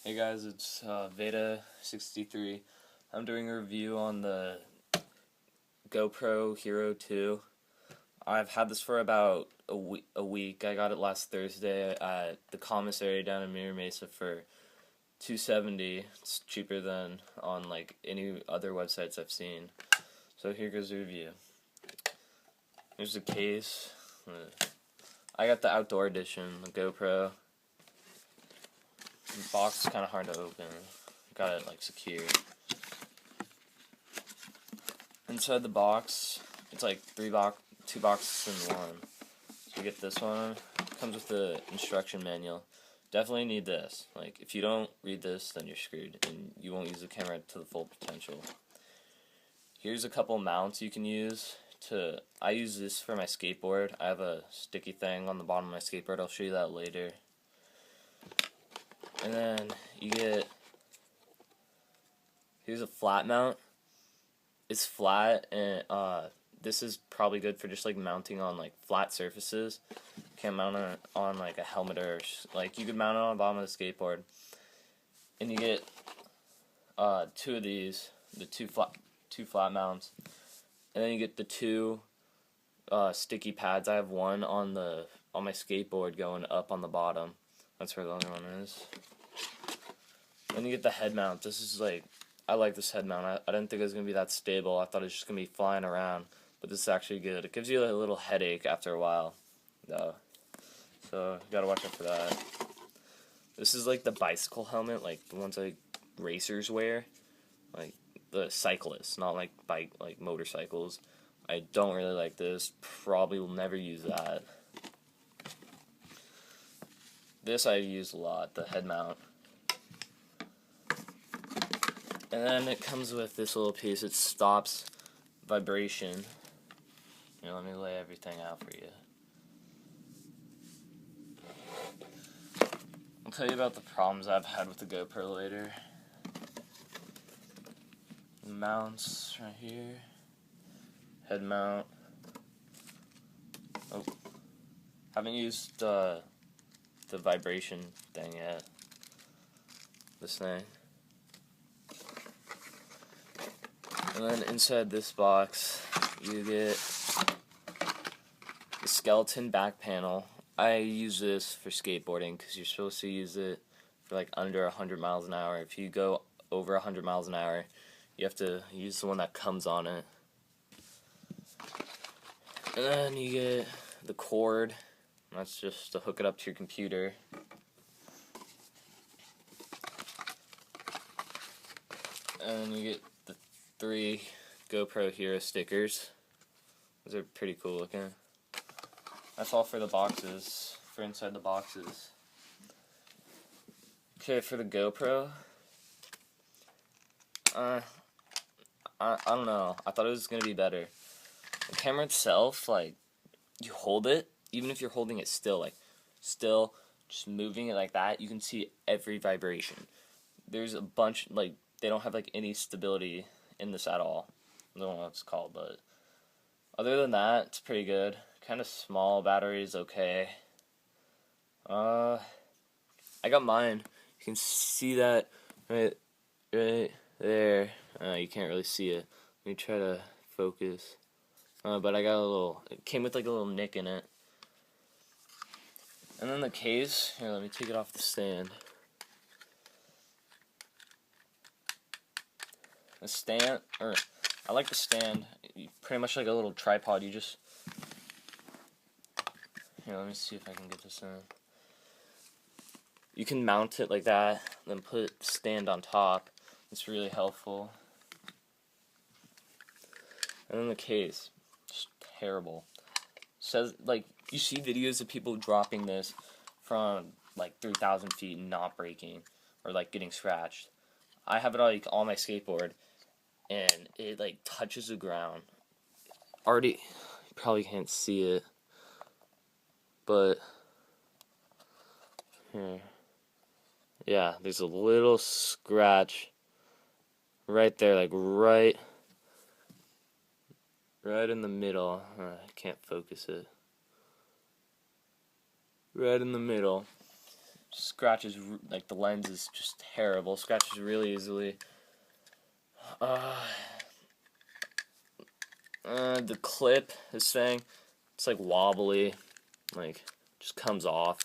Hey guys, it's Veda63. I'm doing a review on the GoPro Hero 2. I've had this for about a week. I got it last Thursday at the commissary down in Mira Mesa for $270. It's cheaper than on like any other websites I've seen. So here goes the review. Here's the case. I got the outdoor edition, the GoPro. The box is kind of hard to open. Got it like secure. Inside the box, it's like two boxes in one. So you get this one. Comes with the instruction manual. Definitely need this. Like if you don't read this, then you're screwed, and you won't use the camera to the full potential. Here's a couple mounts you can use. I use this for my skateboard. I have a sticky thing on the bottom of my skateboard. I'll show you that later. And then you get, here's a flat mount. It's flat, and this is probably good for just like mounting on like flat surfaces. Can't mount it on like a helmet or like you could mount it on the bottom of the skateboard. And you get two of these, the two flat mounts, and then you get the two sticky pads. I have one on my skateboard going up on the bottom. That's where the other one is. Then you get the head mount. This is like, I like this head mount. I didn't think it was going to be that stable. I thought it was just going to be flying around. But this is actually good. It gives you a little headache after a while, though. So, you gotta watch out for that. This is like the bicycle helmet, like the ones like racers wear. Like the cyclists, not like motorcycles. I don't really like this. Probably will never use that. This I use a lot, the head mount. And then it comes with this little piece. It stops vibration. Here, let me lay everything out for you. I'll tell you about the problems I've had with the GoPro later. The mounts right here. Head mount. Oh, haven't used the vibration thing yet. This thing. And then inside this box, you get the skeleton back panel. I use this for skateboarding because you're supposed to use it for like under 100 miles an hour. If you go over 100 miles an hour, you have to use the one that comes on it. And then you get the cord. That's just to hook it up to your computer. And you get the 3 GoPro Hero stickers. Those are pretty cool looking. That's all for the boxes, for inside the boxes. Okay, for the GoPro, I don't know. I thought it was going to be better. The camera itself, like, you hold it, even if you're holding it still, just moving it like that, you can see every vibration. There's a bunch, like, they don't have, like, any stability in this at all. I don't know what it's called, but other than that, it's pretty good. Kind of small, battery is okay. I got mine. You can see that right there. You can't really see it. Let me try to focus. But I got it came with like a little nick in it. And then the case, here, let me take it off the stand. The stand, I like the stand. Pretty much like a little tripod. You just, here, let me see if I can get this in. You can mount it like that, then put the stand on top. It's really helpful. And then the case, just terrible. Says, like, you see videos of people dropping this from like 3,000 feet and not breaking or like getting scratched. I have it like on my skateboard, and it like touches the ground. Already, you probably can't see it, but here, yeah, there's a little scratch right there, like right in the middle. I can't focus it. Right in the middle. Just scratches, like the lens is just terrible. Scratches really easily. The clip, this thing, it's like wobbly, like just comes off.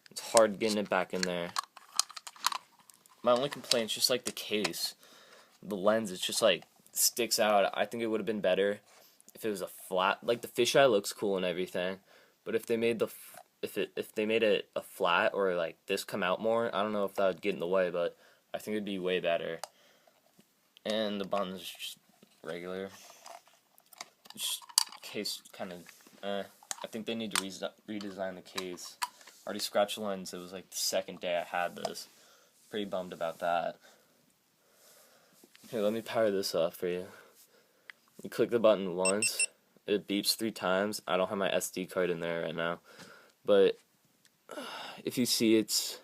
It's hard getting it back in there. My only complaint is just like the case. The lens, it's just like sticks out. I think it would have been better if it was a flat. Like the fisheye looks cool and everything, but if they made if they made it a flat or like this come out more, I don't know if that would get in the way, but I think it'd be way better. And the button's just regular. Just case kind of. I think they need to redesign the case. Already scratched the lens. It was like the second day I had this. Pretty bummed about that. Okay, let me power this off for you. You click the button once, it beeps 3 times. I don't have my SD card in there right now, but if you see it's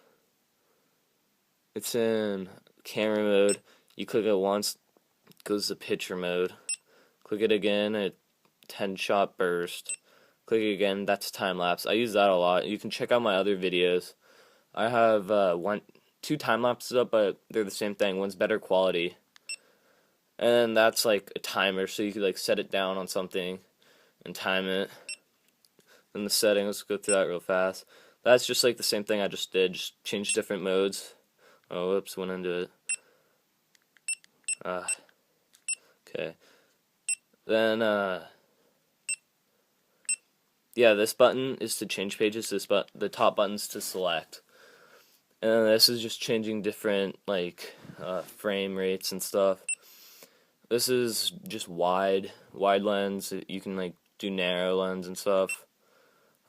in camera mode. You click it once, it goes to picture mode. Click it again, it 10-shot burst. Click it again, that's time lapse. I use that a lot. You can check out my other videos. I have 2 time lapses up, but they're the same thing. One's better quality. And that's like a timer, so you could like set it down on something and time it. And the settings, let's go through that real fast. That's just like the same thing I just did, just change different modes. Oh, whoops, went into it. Okay. Then, yeah, this button is to change pages. The top button's to select. And this is just changing different, like, frame rates and stuff. This is just wide lens. You can, like, do narrow lens and stuff.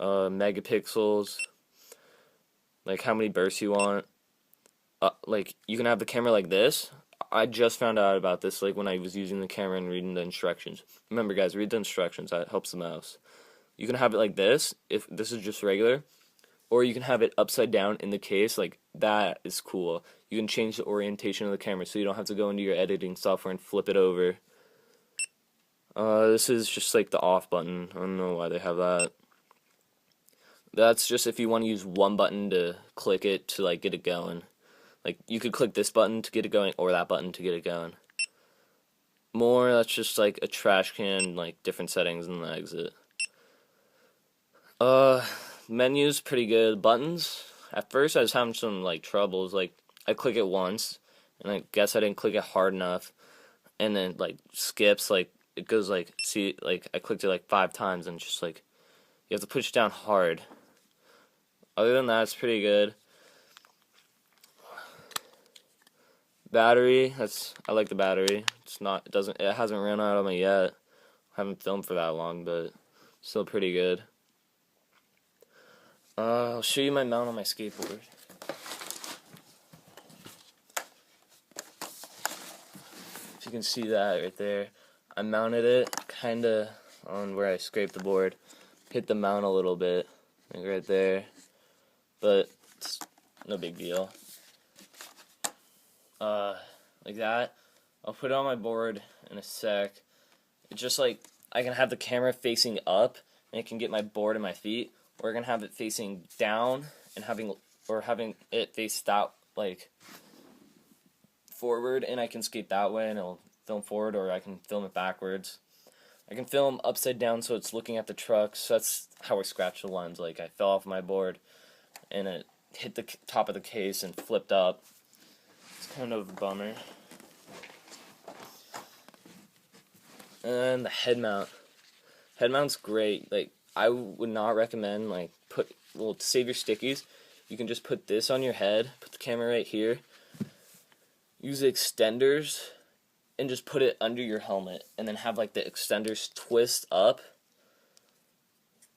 Megapixels. Like, how many bursts you want. Like, you can have the camera like this. I just found out about this, like, when I was using the camera and reading the instructions. Remember, guys, read the instructions. That helps the mouse. You can have it like this, if this is just regular. Or you can have it upside down in the case. Like, that is cool. You can change the orientation of the camera so you don't have to go into your editing software and flip it over. This is just, like, the off button. I don't know why they have that. That's just if you want to use one button to click it to, like, get it going. Like, you could click this button to get it going, or that button to get it going. More, that's just like a trash can, like different settings and the exit. Menu's pretty good. Buttons, at first I was having some like troubles. Like, I click it once, and I guess I didn't click it hard enough, and then like skips, like it goes like, see, like I clicked it like 5 times, and just like you have to push it down hard. Other than that, it's pretty good. Battery, I like the battery. It hasn't ran out on me yet. I haven't filmed for that long, but still pretty good. I'll show you my mount on my skateboard. If you can see that right there, I mounted it kinda on where I scraped the board. Hit the mount a little bit, like right there, but it's no big deal. Like that. I'll put it on my board in a sec. It's just like I can have the camera facing up and it can get my board and my feet, or I can have it facing down and having it face that like forward, and I can skate that way and it'll film forward, or I can film it backwards. I can film upside down so it's looking at the truck. So that's how I scratched the lens. Like, I fell off my board and it hit the top of the case and flipped up. It's kind of a bummer. And the head mount. Head mount's great. Like, I would not recommend, like, to save your stickies, you can just put this on your head, put the camera right here, use the extenders, and just put it under your helmet, and then have, like, the extenders twist up,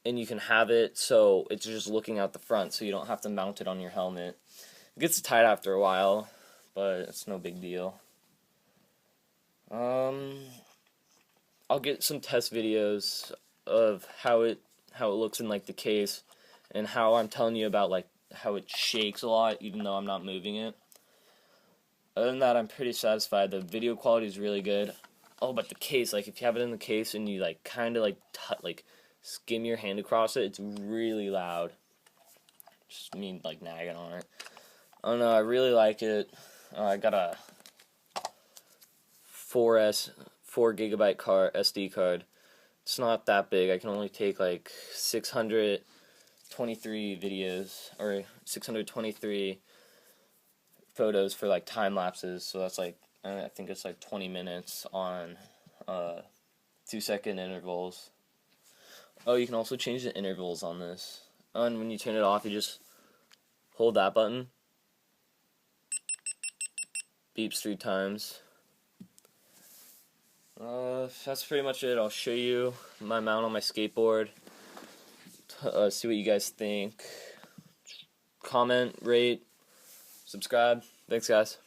and you can have it so it's just looking out the front, so you don't have to mount it on your helmet. It gets tight after a while, but it's no big deal. I'll get some test videos of how it looks in like the case, and how I'm telling you about like how it shakes a lot even though I'm not moving it. Other than that, I'm pretty satisfied. The video quality is really good. Oh, but the case, like if you have it in the case and you like kind of like skim your hand across it, it's really loud. just me like nagging on it. I don't know, I really like it. I got a 4 gigabyte SD card. It's not that big. I can only take like 623 videos, or 623 photos for like time lapses. So that's like, I think it's like 20 minutes on 2-second intervals. Oh, you can also change the intervals on this. And when you turn it off, you just hold that button. Beeps 3 times. That's pretty much it. I'll show you my mount on my skateboard. See what you guys think. Comment, rate, subscribe. Thanks, guys.